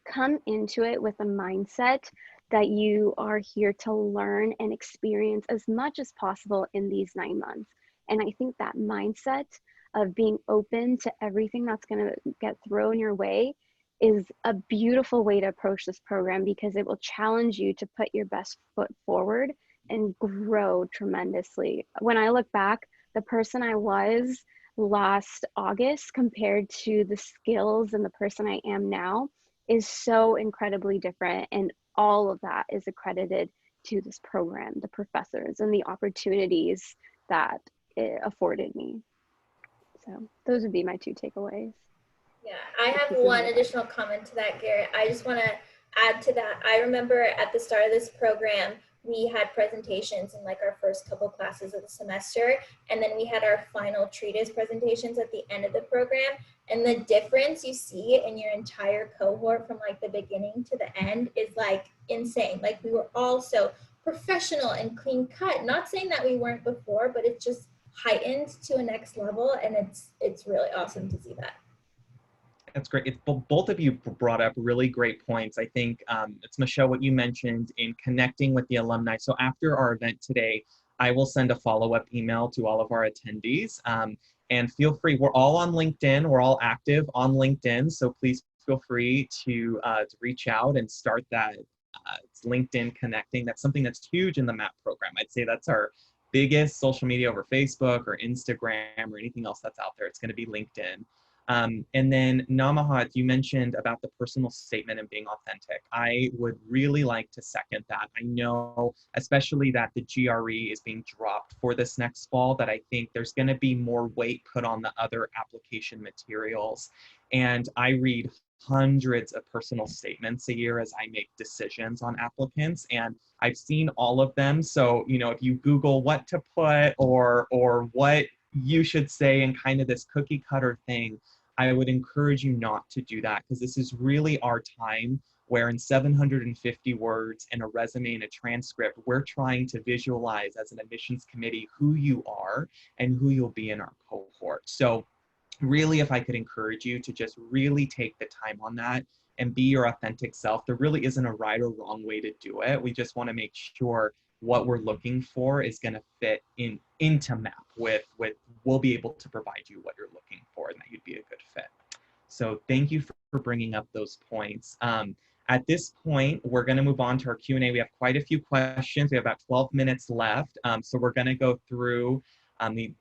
come into it with a mindset that you are here to learn and experience as much as possible in these 9 months. And I think that mindset of being open to everything that's going to get thrown your way is a beautiful way to approach this program, because it will challenge you to put your best foot forward and grow tremendously. When I look back, the person I was last August compared to the skills and the person I am now is so incredibly different. And all of that is accredited to this program, the professors, and the opportunities that it afforded me. So those would be my two takeaways.
Yeah, I have one additional comment to that, Garrett. I just want to add to that. I remember at the start of this program, we had presentations in like our first couple classes of the semester, and then we had our final treatise presentations at the end of the program. And the difference you see in your entire cohort from like the beginning to the end is like insane. Like we were all so professional and clean cut. Not saying that we weren't before, but it just heightened to a next level, and it's really awesome to see that.
That's great. It's, both of you brought up really great points. I think it's Michelle, what you mentioned in connecting with the alumni. So after our event today, I will send a follow-up email to all of our attendees. And feel free, we're all on LinkedIn. We're all active on LinkedIn. So please feel free to reach out and start that LinkedIn connecting. That's something that's huge in the MAPP program. I'd say that's our biggest social media over Facebook or Instagram or anything else that's out there. It's going to be LinkedIn. And then Namahat, you mentioned about the personal statement and being authentic. I would really like to second that. I know, especially that the GRE is being dropped for this next fall, that I think there's going to be more weight put on the other application materials. And I read hundreds of personal statements a year as I make decisions on applicants, and I've seen all of them. So, you know, if you Google what to put or what you should say in kind of this cookie cutter thing, I would encourage you not to do that, because this is really our time where in 750 words in a resume and a transcript, we're trying to visualize as an admissions committee who you are and who you'll be in our cohort. So really, if I could encourage you to just really take the time on that and be your authentic self, there really isn't a right or wrong way to do it. We just want to make sure what we're looking for is going to fit into MAPP with we'll be able to provide you what you're looking for and that you'd be a good fit. So thank you for bringing up those points. At this point, we're going to move on to our Q&A. We have quite a few questions. We have about 12 minutes left. So we're going to go through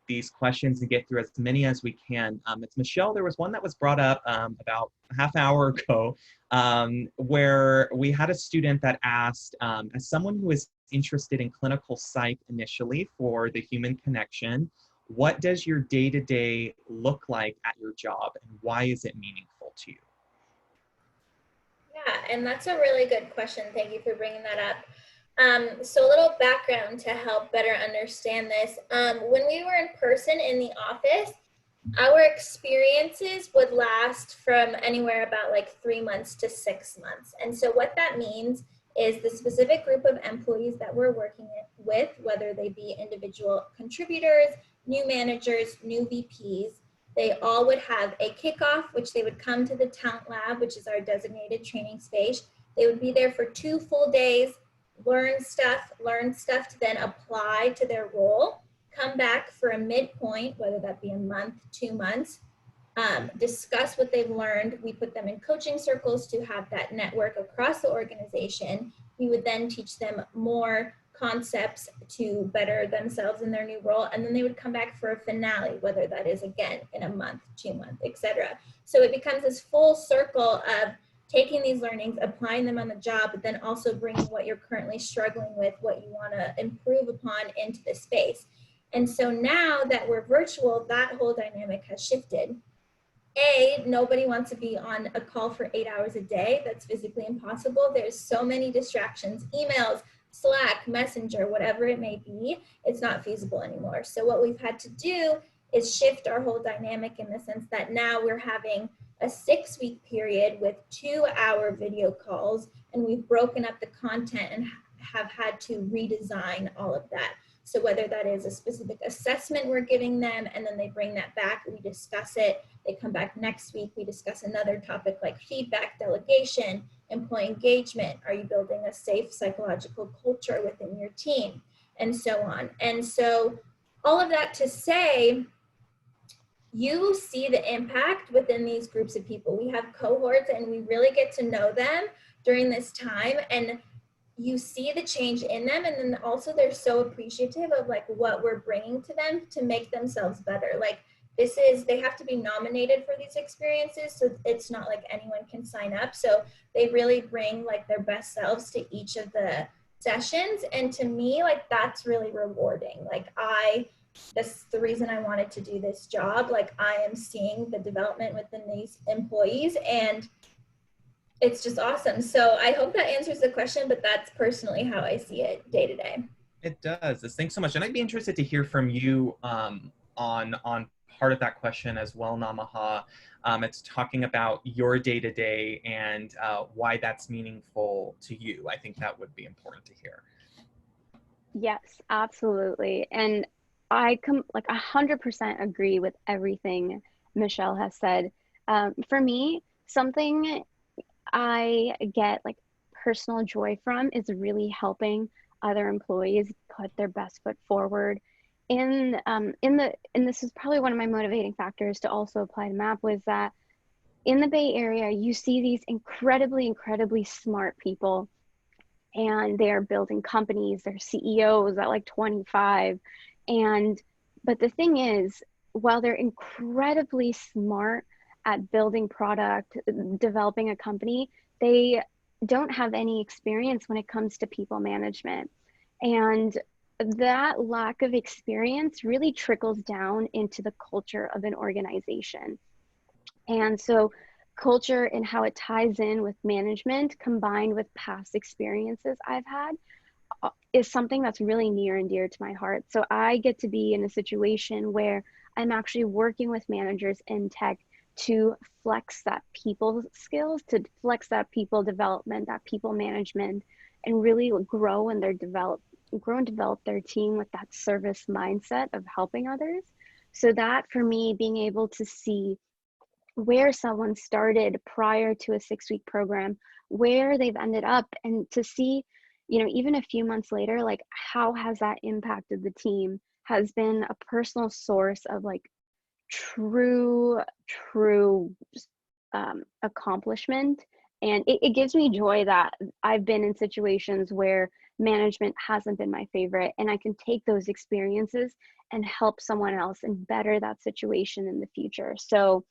these questions and get through as many as we can. It's Michelle, there was one that was brought up about a half hour ago where we had a student that asked, as someone who is interested in clinical psych initially for the human connection, what does your day-to-day look like at your job and why is it meaningful to you?
Yeah, and that's a really good question. Thank you for bringing that up. So a little background to help better understand this. When we were in person in the office, our experiences would last from anywhere about like 3 months to 6 months. And so what that means is the specific group of employees that we're working with, whether they be individual contributors, new managers, new VPs, they all would have a kickoff, which they would come to the talent lab, which is our designated training space. They would be there for 2 full days, learn stuff to then apply to their role, come back for a midpoint, whether that be a month, 2 months, discuss what they've learned. We put them in coaching circles to have that network across the organization. We would then teach them more concepts to better themselves in their new role, and then they would come back for a finale, whether that is again in a month, 2 months, etc. So it becomes this full circle of taking these learnings, applying them on the job, but then also bringing what you're currently struggling with, what you want to improve upon into the space. And so now that we're virtual, that whole dynamic has shifted. Nobody wants to be on a call for 8 hours a day. That's physically impossible. There's so many distractions, emails, Slack, Messenger, whatever it may be. It's not feasible anymore. So what we've had to do is shift our whole dynamic in the sense that now we're having a 6-week period with 2-hour video calls, and we've broken up the content and have had to redesign all of that. So whether that is a specific assessment we're giving them, and then they bring that back, we discuss it. They come back next week, we discuss another topic like feedback, delegation, employee engagement. Are you building a safe psychological culture within your team? And so on. And so all of that to say, you see the impact within these groups of people. We have cohorts and we really get to know them during this time, and you see the change in them, and then also they're so appreciative of like what we're bringing to them to make themselves better. Like they have to be nominated for these experiences, so it's not like anyone can sign up. So they really bring like their best selves to each of the sessions, and to me, like that's really rewarding. Like that's the reason I wanted to do this job. Like I am seeing the development within these employees, and it's just awesome. So I hope that answers the question, but that's personally how I see it day to day.
It does. Thanks so much. And I'd be interested to hear from you on part of that question as well, Namaha. It's talking about your day to day and why that's meaningful to you. I think that would be important to hear.
Yes, absolutely. And I like 100% agree with everything Michelle has said. For me, something I get like personal joy from is really helping other employees put their best foot forward. And this is probably one of my motivating factors to also apply to MAPP, was that in the Bay Area, you see these incredibly smart people, and they are building companies. They're CEOs at like 25. But the thing is, while they're incredibly smart at building product, developing a company, they don't have any experience when it comes to people management. And that lack of experience really trickles down into the culture of an organization. And so culture and how it ties in with management combined with past experiences I've had is something that's really near and dear to my heart. So I get to be in a situation where I'm actually working with managers in tech to flex that people skills, to flex that people development, that people management, and really grow and develop their team with that service mindset of helping others. So that for me, being able to see where someone started prior to a 6-week program, where they've ended up, and to see, even a few months later, like how has that impacted the team, has been a personal source of like true accomplishment. And it gives me joy that I've been in situations where management hasn't been my favorite, and I can take those experiences and help someone else and better that situation in the future. So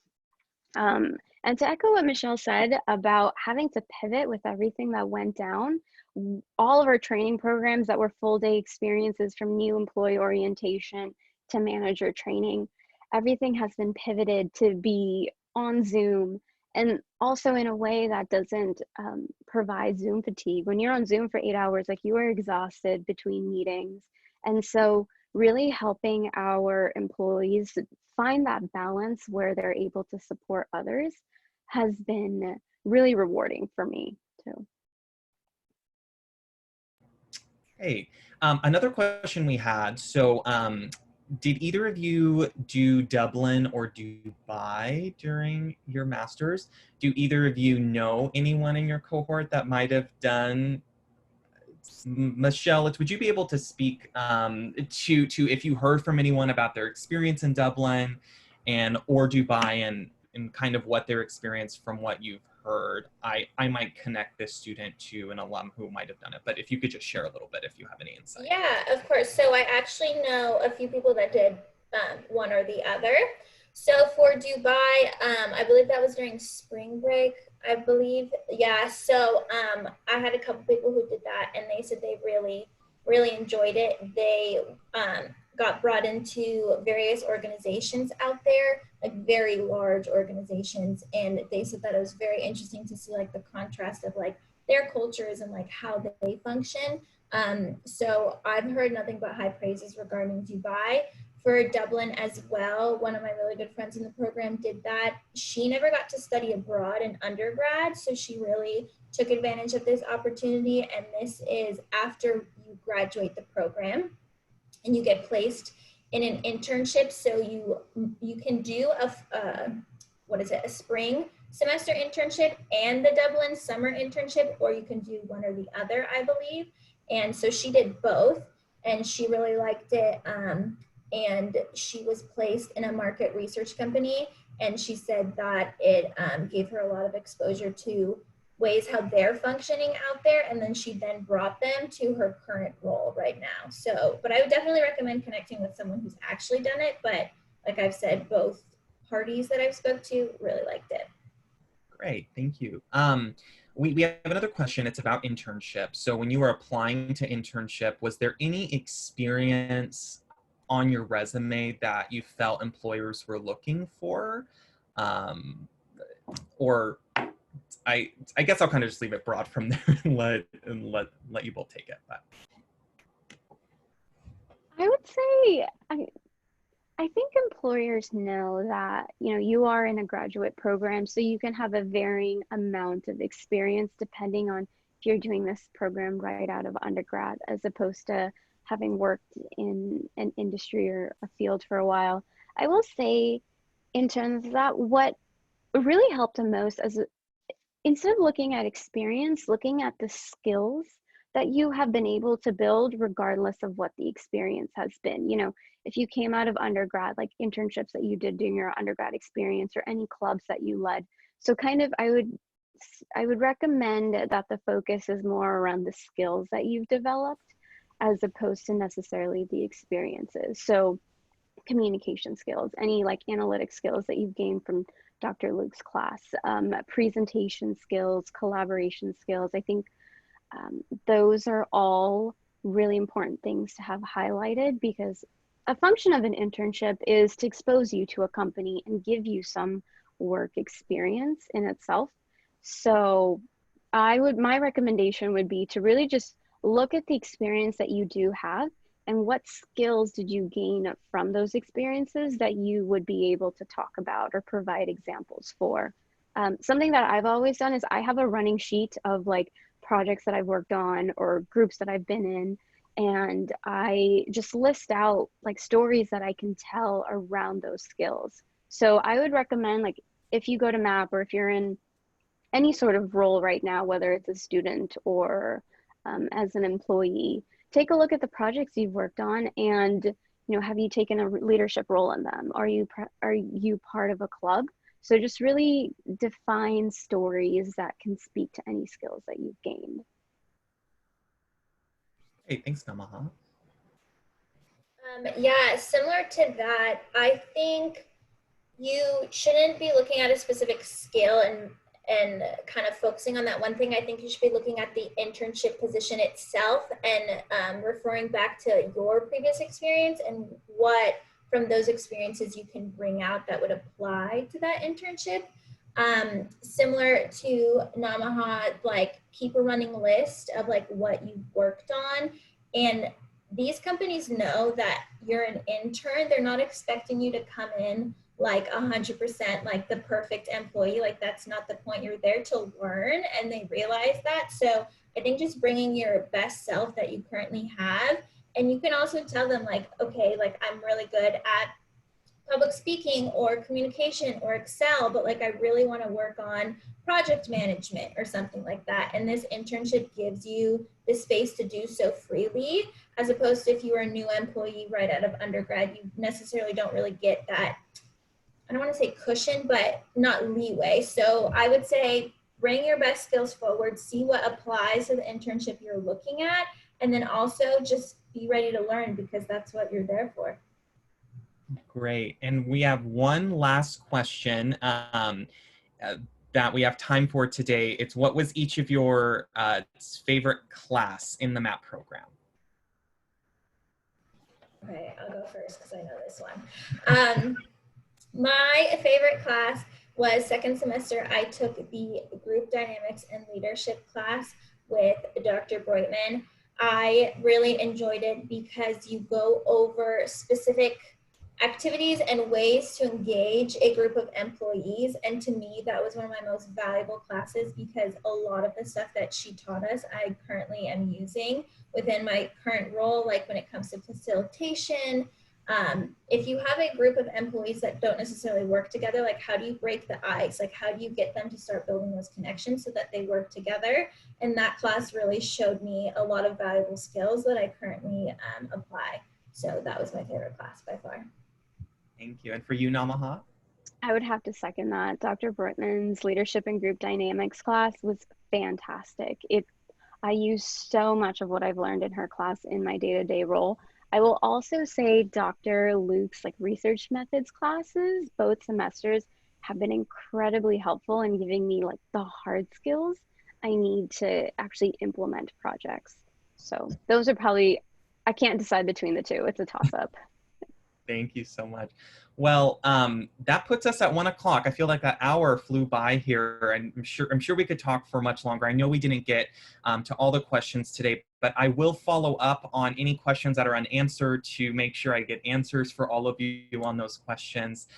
and to echo what Michelle said about having to pivot with everything that went down, all of our training programs that were full day experiences, from new employee orientation to manager training, everything has been pivoted to be on Zoom, and also in a way that doesn't provide Zoom fatigue. When you're on Zoom for 8 hours, like, you are exhausted between meetings. And so really helping our employees find that balance where they're able to support others has been really rewarding for me too.
Hey, another question we had. So did either of you do Dublin or Dubai during your master's? Do either of you know anyone in your cohort that might have done? Michelle, would you be able to speak to if you heard from anyone about their experience in Dublin or Dubai, and kind of what their experience from what you've heard? I might connect this student to an alum who might have done it, but if you could just share a little bit if you have any insight.
Yeah, of course. So I actually know a few people that did one or the other. So for Dubai, I believe that was during spring break, I believe. Yeah, so I had a couple people who did that, and they said they really enjoyed it. They got brought into various organizations out there, like very large organizations, and they said that it was very interesting to see like the contrast of like their cultures and like how they function. So I've heard nothing but high praises regarding Dubai. For Dublin as well, one of my really good friends in the program did that. She never got to study abroad in undergrad, so she really took advantage of this opportunity. And this is after you graduate the program and you get placed in an internship. So you can do a spring semester internship and the Dublin summer internship, or you can do one or the other, I believe. And so she did both, and she really liked it. and she was placed in a market research company. And she said that it gave her a lot of exposure to ways how they're functioning out there. And then she then brought them to her current role right now. So, but I would definitely recommend connecting with someone who's actually done it. But like I've said, both parties that I've spoke to really liked it.
Great, thank you. We have another question. It's about internship. So when you were applying to internship, was there any experience on your resume that you felt employers were looking for? Or I guess I'll kind of just leave it broad from there and let you both take it. But
I would say I think employers know that, you know, you are in a graduate program, so you can have a varying amount of experience depending on if you're doing this program right out of undergrad, as opposed to having worked in an industry or a field for a while. I will say, in terms of that, what really helped the most instead of looking at experience, looking at the skills that you have been able to build regardless of what the experience has been. You know, if you came out of undergrad, like internships that you did during your undergrad experience or any clubs that you led. So kind of I would recommend that the focus is more around the skills that you've developed as opposed to necessarily the experiences. So communication skills, any like analytic skills that you've gained from Dr. Luke's class, presentation skills, collaboration skills. I think those are all really important things to have highlighted, because a function of an internship is to expose you to a company and give you some work experience in itself. So my recommendation would be to really just look at the experience that you do have and what skills did you gain from those experiences that you would be able to talk about or provide examples for. Something that I've always done is I have a running sheet of like projects that I've worked on or groups that I've been in, and I just list out like stories that I can tell around those skills. So I would recommend, like, if you go to MAPP or if you're in any sort of role right now, whether it's a student or as an employee, take a look at the projects you've worked on, and you know, have you taken a leadership role in them? Are you part of a club? So just really define stories that can speak to any skills that you've gained.
hey, thanks, Namaha.
Yeah, similar to that, I think you shouldn't be looking at a specific skill and kind of focusing on that one thing. I think you should be looking at the internship position itself and referring back to your previous experience and what from those experiences you can bring out that would apply to that internship. Similar to Namaha, like keep a running list of like what you've worked on, and these companies know that you're an intern. They're not expecting you to come in like 100% like the perfect employee. Like that's not the point. You're there to learn, and they realize that. So I think just bringing your best self that you currently have, and you can also tell them like, okay, like I'm really good at public speaking or communication or Excel, but like I really want to work on project management or something like that. And this internship gives you the space to do so freely, as opposed to if you were a new employee right out of undergrad, you necessarily don't really get that, I don't want to say cushion, but not leeway. So I would say bring your best skills forward, see what applies to the internship you're looking at, and then also just be ready to learn, because that's what you're there for.
Great. And we have one last question that we have time for today. It's what was each of your favorite class in the MAPP program?
Okay, I'll go first because I know this one. My favorite class was second semester. I took the group dynamics and leadership class with Dr. Breutman. I really enjoyed it because you go over specific activities and ways to engage a group of employees. And to me, that was one of my most valuable classes, because a lot of the stuff that she taught us, I currently am using within my current role, like when it comes to facilitation. If you have a group of employees that don't necessarily work together, like how do you break the ice? Like how do you get them to start building those connections so that they work together? And that class really showed me a lot of valuable skills that I currently apply. So that was my favorite class by far.
Thank you. And for you, Namaha?
I would have to second that. Dr. Bortman's leadership and group dynamics class was fantastic. I use so much of what I've learned in her class in my day-to-day role. I will also say Dr. Luke's like research methods classes, both semesters, have been incredibly helpful in giving me like the hard skills I need to actually implement projects. So those are probably, I can't decide between the two. It's a toss-up.
Thank you so much. Well, that puts us at 1 o'clock. I feel like that hour flew by here, and I'm sure we could talk for much longer. I know we didn't get to all the questions today, but I will follow up on any questions that are unanswered to make sure I get answers for all of you on those questions.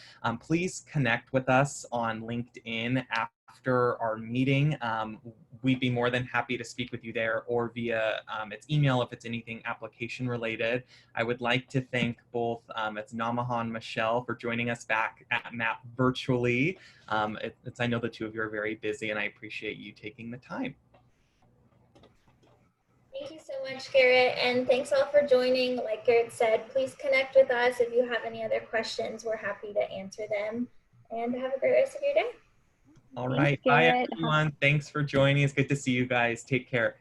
Please connect with us on LinkedIn after our meeting. We'd be more than happy to speak with you there, or via its email if it's anything application related. I would like to thank both it's Namaha and Michelle for joining us back at MAPP virtually. I know the two of you are very busy, and I appreciate you taking the time.
Thank you so much, Garrett, and thanks all for joining. Like Garrett said, please connect with us if you have any other questions. We're happy to answer them, and have a great rest of your day.
All
Thanks,
right. Bye,
Garrett.
everyone. Thanks for joining. It's good to see you guys. Take care.